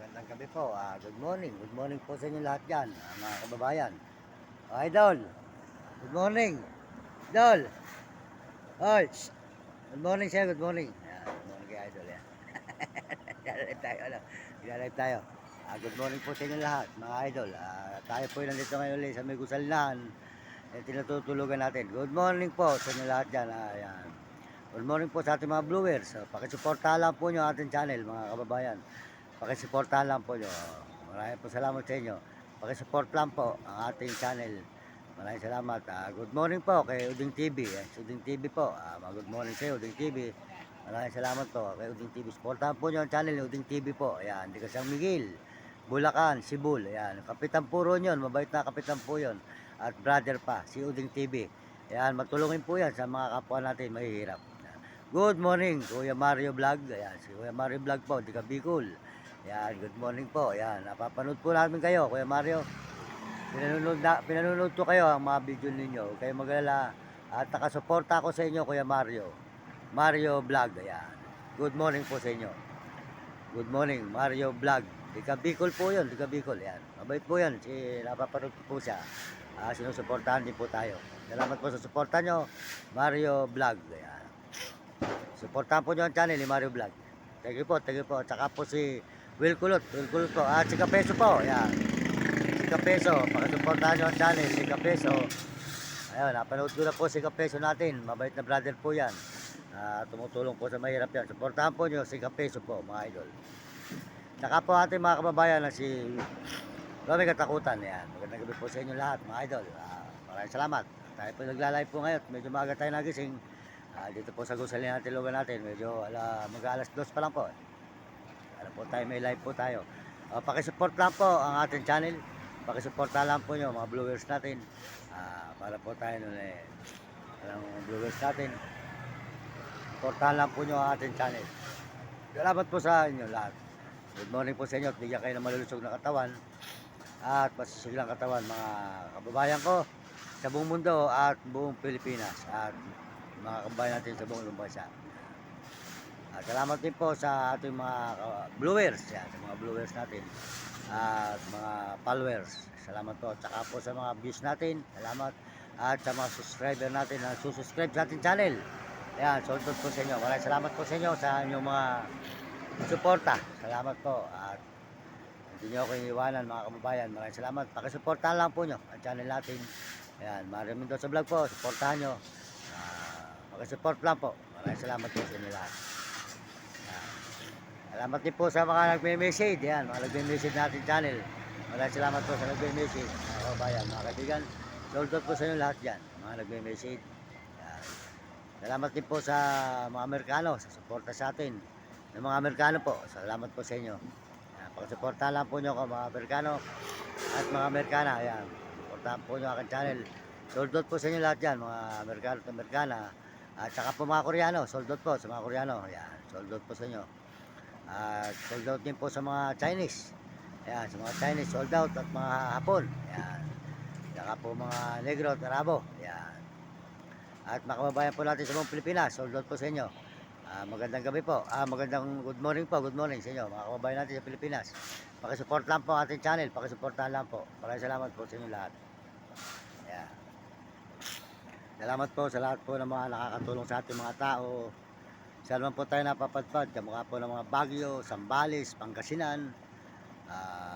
Magandang gabi po. Good morning. Good morning po sa inyo lahat dyan, mga kababayan. Idol, good morning. Idol, oy, shh. Good morning sa'yo, good morning. Good morning kay Idol. Yan. Nagla-live tayo, ano? Nagla-live tayo. Good morning po sa inyo lahat, mga idol. Tayo po nandito ngayon ulit sa may gusalnan. Tinutulugan natin. Good morning po sa inyo lahat dyan. Ayan. Good morning po sa ating mga viewers. Pakisuportahan lang po nyo ating channel, mga kababayan. Pakisuportahan lang po nyo. Maraming po salamat sa inyo. Pakisupport lang po ang ating channel. Maraming salamat. Good morning po kay Uding TV. Uding TV po. Good morning sa iyo, Uding TV. Maraming salamat po kay Uding TV. Supportahan po nyo ang channel ni Uding TV po. Ayan, di San Miguel, Bulacan, Cebu. Ayan, kapitan puro yun. Mabait na kapitan po yun. At brother pa, si Uding TV. Ayan, matulungin po yan sa mga kapwa natin mahihirap. Good morning, Kuya Mario Vlog. Ayan, si Kuya Mario Vlog po, di Bicol. Ayan, good morning po. Ayan, napapanood po namin kayo, Kuya Mario. Pinanonood ko kayo ang mga video ninyo. Huwag kayong magalala. At nakasuporta ako sa inyo, Kuya Mario. Mario Vlog. Ayan. Good morning po sa inyo. Good morning, Mario Vlog. Di Bicol po yun, di Bicol. Ayan. Mabait po yan. Napapanood ko po siya. Sinusuportahan din po tayo. Salamat po sa suporta nyo, Mario Vlog. Ayan. Suportahan po nyo ang channel ni Mario Vlog. Thank you po, thank you po. Tsaka po si Will Kulot po. Si Kapeso po. Ayan. Si Kapeso, pakisuportahan nyo ang channel, si Kapeso. Ayun, napanood ko na po si Kapeso natin. Mabait na brother po yan. Tumutulong po sa mahirap yan. Suportahan po nyo si Kapeso po, mga idol. Tsaka po ating mga kababayan na si Romy Katakutan. Ayan. Magandang gabi po sa inyo lahat, mga idol. Maraming salamat. Tayo po nagla-live po ngayon. Medyo maaga tayo nagising. Dito po sa gusalin natin, lugar natin. Medyo mag-alas 2 pa lang po. Alam po tayo, may live po tayo. Pakisupport lang po ang ating channel. Pakisuporta lang po nyo mga viewers natin. Para po tayo nun ang viewers natin. Supportahan lang po nyo ang ating channel. Salamat po sa inyo lahat. Good morning po sa inyo at bigyan kayo ng malulusog na katawan at masisiglang katawan, mga kababayan ko sa buong mundo at buong Pilipinas at mga kababayan natin sa buong bansa. Salamat din po sa ating mga viewers, sa mga viewers natin at mga followers. Salamat po. Tsaka po sa mga views natin, salamat. At sa mga subscriber natin na susubscribe sa ating channel. Ayan, sunod po sa inyo. Maraming salamat po sa inyo sa inyong mga suporta. Salamat po. At hindi nyo ako iniwanan, mga kababayan. Maraming salamat. Pakisuportahan lang po nyo ang channel natin. Ayan, Mario Mendoza Vlog po. Suportahan nyo. Pakisupport lang po. Maraming salamat po sa inyo lahat. Salamat din po sa mga nagme-message. Yan, mga nagme-message natin channel. Maraming salamat po sa nagme-message, mga kababayan, mga kaibigan. Sold out po sa inyo lahat dyan, mga nagme-message. Yan. Salamat din po sa mga Amerikano sa suporta sa atin. Ng mga Amerikano po, salamat po sa inyo. Pakisuportahan lang po nyo ako, mga Amerikano at mga Amerikana. Yan, suportahan po nyo aking channel. Sold out po sa inyo lahat dyan, mga Amerikano at Amerikana. At saka po mga Koreano, sold out po sa mga Koreano. Yan, sold out po sa inyo. At sold out din po sa mga Chinese. Ayan, sa mga Chinese sold out at mga Hapon. Ayan. Saka po mga Negro at Arabo. Ayan. At makababayan po natin sa buong Pilipinas, sold out po sa inyo. Magandang gabi po. Magandang good morning po. Good morning sa inyo, mga kababayan natin sa Pilipinas. Pakisupport lang po ating channel. Pakisuportahan lang po. Maraming salamat po sa inyo lahat. Ayan. Salamat po sa lahat po ng mga nakakatulong sa ating mga tao. Saan man po tayo napapadpad, kamukha po ng mga Baguio, Zambales, Pangasinan,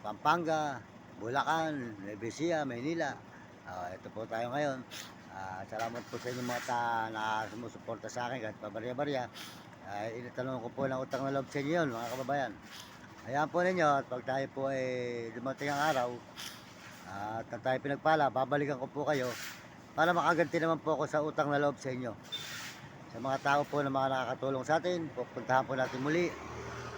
Pampanga, Bulacan, Nueva Ecija, Maynila. Ito po tayo ngayon. Salamat po sa inyo mga na sumusuporta sa akin kahit pabarya-barya. Initanong ko po ng utang na loob sa inyo yun, mga kababayan. Hayaan po ninyo at pag tayo po ay dumating ang araw at tayo pinagpala, babalikan ko po kayo para makaganti naman po ako sa utang na loob sa inyo. Sa mga tao po na mga nakakatulong sa atin, pupuntahan po natin muli.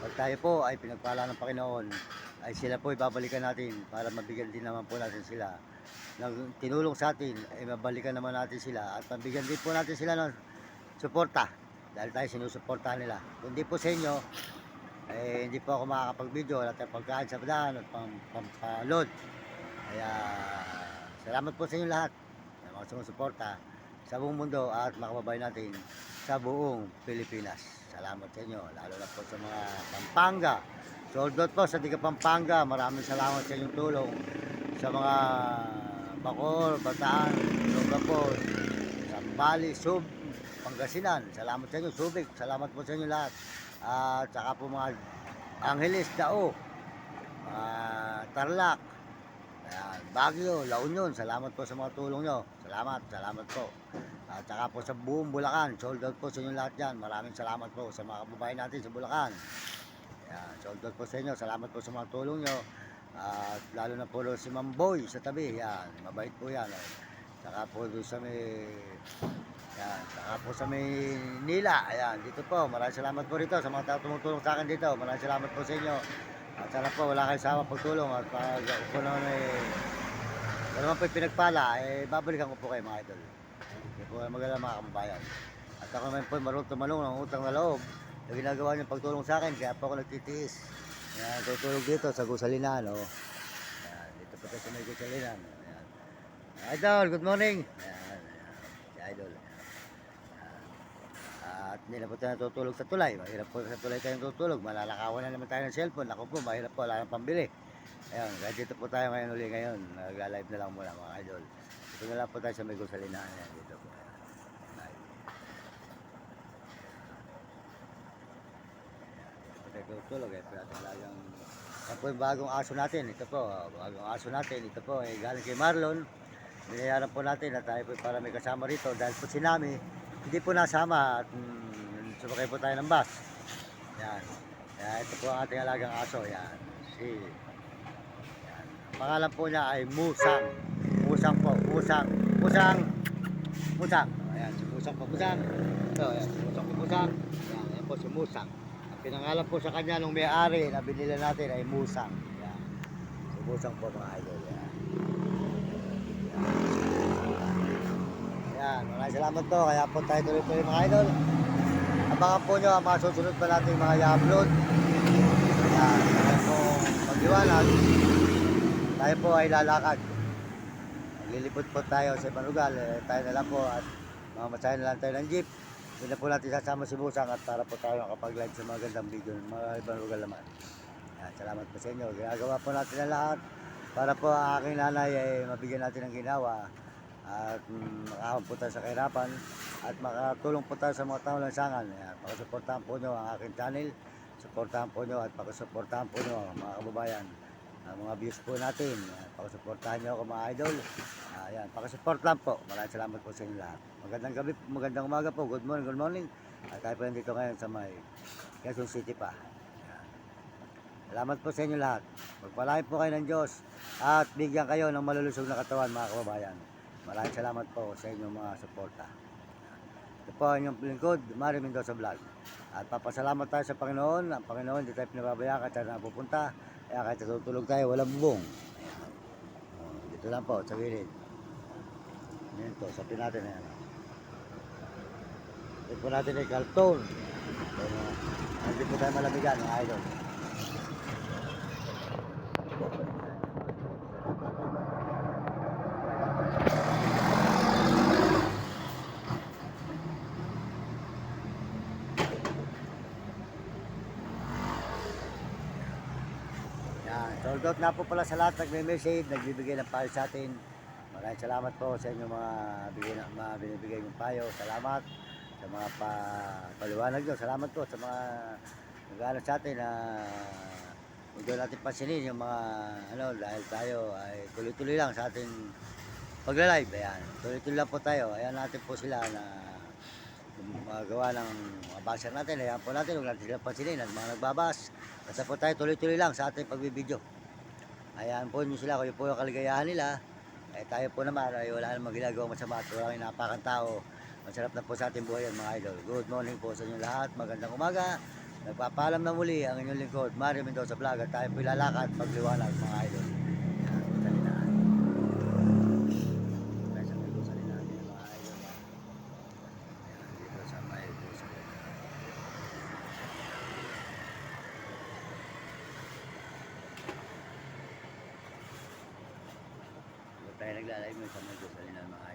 Pag tayo po ay pinagpala ng Panginoon, ay sila po ibabalikan natin para mabigyan din naman po natin sila ng tinulong sa atin, ay mabalikan naman natin sila at mabigyan din po natin sila ng suporta dahil tayo sinusuportahan nila. Kundi po sa inyo, hindi po ako makakapag-video, wala tayong pagkain sa padahan at pampalod. Kaya salamat po sa inyo lahat na mga sumusuporta sa buong mundo at makababayan natin sa buong Pilipinas. Salamat sa inyo, lalo na po sa mga Pampanga, Sold out po sa Diga Pampanga. Maraming salamat sa inyong tulong. Sa mga Bacoor, Bataan, Ilocos, Zambales, Sub, Pangasinan. Salamat sa inyo, Subic. Salamat po sa inyo lahat. At saka po mga Angeles, Dao, Tarlac, ayan, Baguio, La Union. Salamat po sa mga tulong nyo. Salamat po. At saka po sa buong Bulacan, sold out po sa inyo lahat yan. Maraming salamat po sa mga kababayan natin sa Bulacan. Ayan, sold out po sa inyo. Salamat po sa mga tulong nyo. At lalo na po si Ma'am Boy sa tabi. Yan, mabait po yan. Saka po doon sa may yan, saka po sa may Nila. Ayan, dito po. Maraming salamat po rito sa mga tao tumutulong sa akin dito. Maraming salamat po sa inyo. At sana po wala kayong sama pagtulong. At pag po naman kung naman po pinagpala, babalikan ko po kayo mga idol. Hindi po kayo mag-alala mga kababayan. At ako naman po marunong tumalong ng utang na loob na ginagawa niyong pagtulong sa akin. Kaya po ako nagtitiis. Ayan, tutulog dito sa Gusalinan. Oh. Ayan, dito po tayo sa may Gusalinan. Ayan. Idol, good morning. Ayan, si Idol. At hindi na po tayo natutulog sa tulay. Mahirap po sa tulay tayong tutulog. Malalakawan na naman tayo ng cellphone. Ako po, mahirap po. Wala nang pambili. Ayan, kaya dito po tayo ngayon uli ngayon. Nag-live na lang muna mga idol. Dito na lang po tayo sa may Gusalinan. Ayan, dito po. Ayan. Dito po tayo tutulog. Pero talagang yan po yung bagong aso natin. Ito po, bagong aso natin. Ito po, galing kay Marlon. Binayaran po natin na tayo po para may kasama rito. Dahil po si Nami, hindi po nasama at sumakay po tayo ng bus. Yan. Yan. Ito po ang ating alagang aso. Yan. Yan. Ang pangalan po niya ay Musang. Musang po. Musang. Ayan. Si Musang po. Musang. Ito. Ayan. Si Musang po. Musang. Yan. Ayan po si Musang. Ang pinangalan po sa kanya nung may-ari na binila natin ay Musang. Yan. Si Musang po mga idol. Yan. Yan, maraming salamat po. Kaya po tayo tuloy-tuloy mga idol. Abangan po nyo ang mga susunod pa natin mga i-upload. Yan, tayo po magliwanag. Tayo po ay lalakad. Maglilipot po tayo sa ibang lugar. Tayo na lang po at mamamasahe na lang tayo ng jeep. Hindi na po natin sasama si Musang at para po tayo makapag-live sa mga gandang video ng mga ibang lugar naman. Yan, salamat po sa inyo. Ginagawa po natin na lahat para po ang aking nanay ay mabigyan natin ng ginawa at makahon po tayo sa kahirapan at makatulong po tayo sa mga tao lansangan. Pakasuportahan po nyo ang aking channel, suportahan po nyo at pakasuportahan po nyo mga kababayan ang mga views po natin. Pakasuportahan nyo ako mga idol. Ayan, pakasupport lang po. Maraming salamat po sa inyo lahat. Magandang gabi, magandang umaga po. Good morning. At tayo po nandito ngayon sa may Quezon City pa. Ayan. Salamat po sa inyo lahat. Magpalain po kayo ng Diyos at bigyan kayo ng malulusog na katawan mga kababayan. Maraming salamat po sa inyong mga suporta. Ito po ang inyong lingkod, Mario Mendoza Vlog. At papasalamat tayo sa Panginoon. Ang Panginoon, hindi tayo pinababayaan kahit tayo napupunta. Kaya kahit tutulog tayo, walang bubong. Dito lang po, sa gilid. Ayan to, sapin natin na yan. Ito po natin ay karton. Hindi po tayo malamigan, mga idol. Sold out na po pala sa lahat nagme-message, nagbibigay ng payo sa atin. Maraming salamat po sa inyong mga binibigay ng payo. Salamat sa mga paliwanag nyo. Salamat po sa mga nag-aaral sa atin na huwag natin pansinin yung mga dahil tayo ay tuloy-tuloy lang sa ating pagla-live. Ayan, tuloy-tuloy lang po tayo. Ayan natin po sila na magawa ng mga baser natin. Ayan po natin, huwag natin sila pansinin at mga nagbabas. Basta po tayo tuloy-tuloy lang sa ating pagbibideo. Ayan po nyo sila, kung po yung kaligayahan nila. Tayo po naman ay wala namang ginagawa masama at walang inapakan tao. Masarap na po sa ating buhay mga idol. Good morning po sa inyo lahat. Magandang umaga. Nagpapaalam na muli ang inyong lingkod, Mario Mendoza Vlog. At tayo po ilalakad pagliwanag mga idol. Tayo naglalay mo sa mga Gusalinan mga